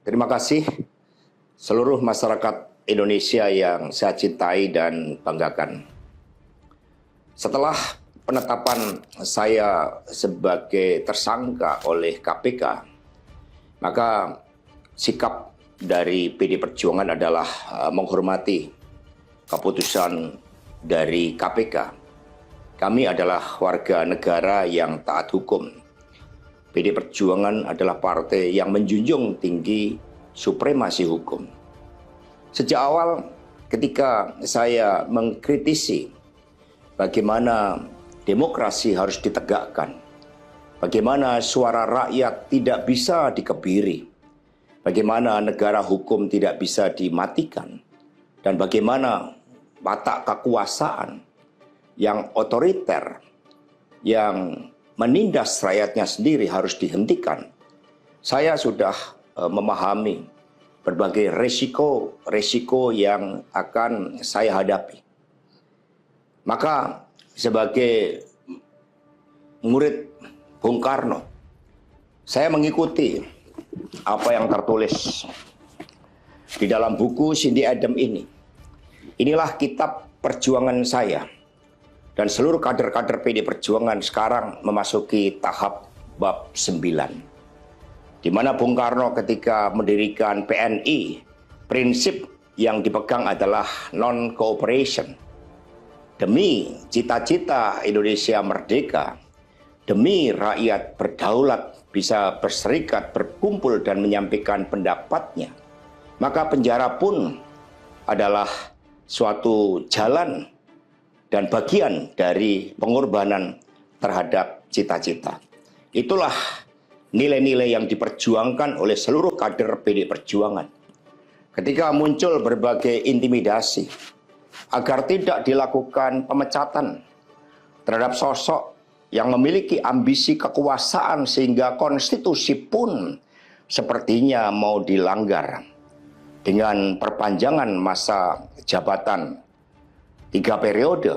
Terima kasih seluruh masyarakat Indonesia yang saya cintai dan banggakan. Setelah penetapan saya sebagai tersangka oleh KPK, maka sikap dari PD Perjuangan adalah menghormati keputusan dari KPK. Kami adalah warga negara yang taat hukum. PD Perjuangan adalah partai yang menjunjung tinggi supremasi hukum. Sejak awal ketika saya mengkritisi bagaimana demokrasi harus ditegakkan, bagaimana suara rakyat tidak bisa dikebiri, bagaimana negara hukum tidak bisa dimatikan, dan bagaimana watak kekuasaan yang otoriter, yang menindas rakyatnya sendiri harus dihentikan. Saya sudah memahami berbagai resiko yang akan saya hadapi. Maka sebagai murid Bung Karno, saya mengikuti apa yang tertulis di dalam buku Cindy Adams ini. Inilah kitab perjuangan saya. Dan seluruh kader-kader PD Perjuangan sekarang memasuki tahap bab 9. Di mana Bung Karno ketika mendirikan PNI, prinsip yang dipegang adalah non-cooperation. Demi cita-cita Indonesia merdeka, demi rakyat berdaulat bisa berserikat, berkumpul dan menyampaikan pendapatnya, maka penjara pun adalah suatu jalan dan bagian dari pengorbanan terhadap cita-cita. Itulah nilai-nilai yang diperjuangkan oleh seluruh kader PD Perjuangan. Ketika muncul berbagai intimidasi agar tidak dilakukan pemecatan terhadap sosok yang memiliki ambisi kekuasaan sehingga konstitusi pun sepertinya mau dilanggar dengan perpanjangan masa jabatan 3 periode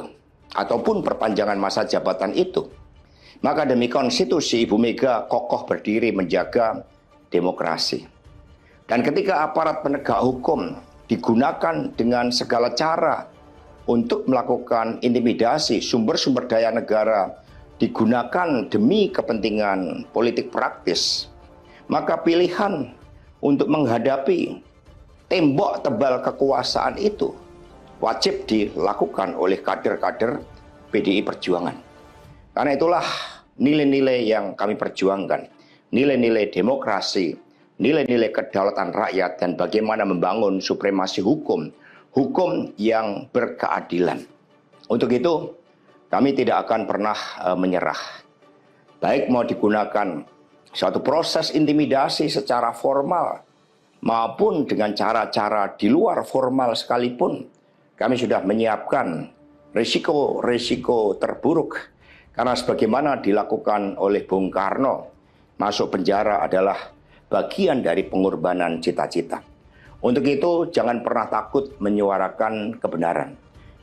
ataupun perpanjangan masa jabatan itu, maka demi konstitusi Ibu Mega kokoh berdiri menjaga demokrasi. Dan ketika aparat penegak hukum digunakan dengan segala cara untuk melakukan intimidasi, sumber-sumber daya negara digunakan demi kepentingan politik praktis, maka pilihan untuk menghadapi tembok tebal kekuasaan itu wajib dilakukan oleh kader-kader PDI Perjuangan. Karena itulah nilai-nilai yang kami perjuangkan, nilai-nilai demokrasi, nilai-nilai kedaulatan rakyat, dan bagaimana membangun supremasi hukum, hukum yang berkeadilan. Untuk itu, kami tidak akan pernah menyerah. Baik mau digunakan suatu proses intimidasi secara formal, maupun dengan cara-cara di luar formal sekalipun, kami sudah menyiapkan risiko-risiko terburuk. Karena sebagaimana dilakukan oleh Bung Karno, masuk penjara adalah bagian dari pengorbanan cita-cita. Untuk itu jangan pernah takut menyuarakan kebenaran.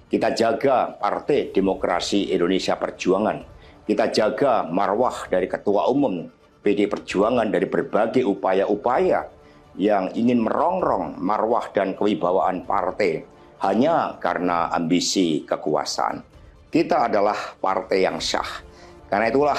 Kita jaga Partai Demokrasi Indonesia Perjuangan. Kita jaga marwah dari Ketua Umum PD Perjuangan dari berbagai upaya-upaya yang ingin merongrong marwah dan kewibawaan partai hanya karena ambisi kekuasaan. Kita adalah partai yang syah. Karena itulah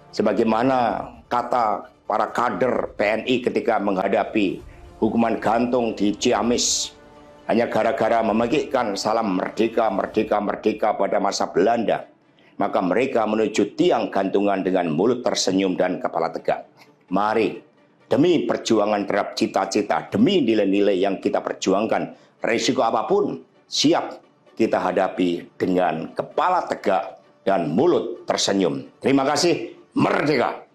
sebagaimana kata para kader PNI ketika menghadapi hukuman gantung di Ciamis hanya gara-gara memegihkan salam merdeka, merdeka, merdeka pada masa Belanda, maka mereka menuju tiang gantungan dengan mulut tersenyum dan kepala tegak. Mari, demi perjuangan terhadap cita-cita, demi nilai-nilai yang kita perjuangkan, risiko apapun siap kita hadapi dengan kepala tegak dan mulut tersenyum. Terima kasih, merdeka!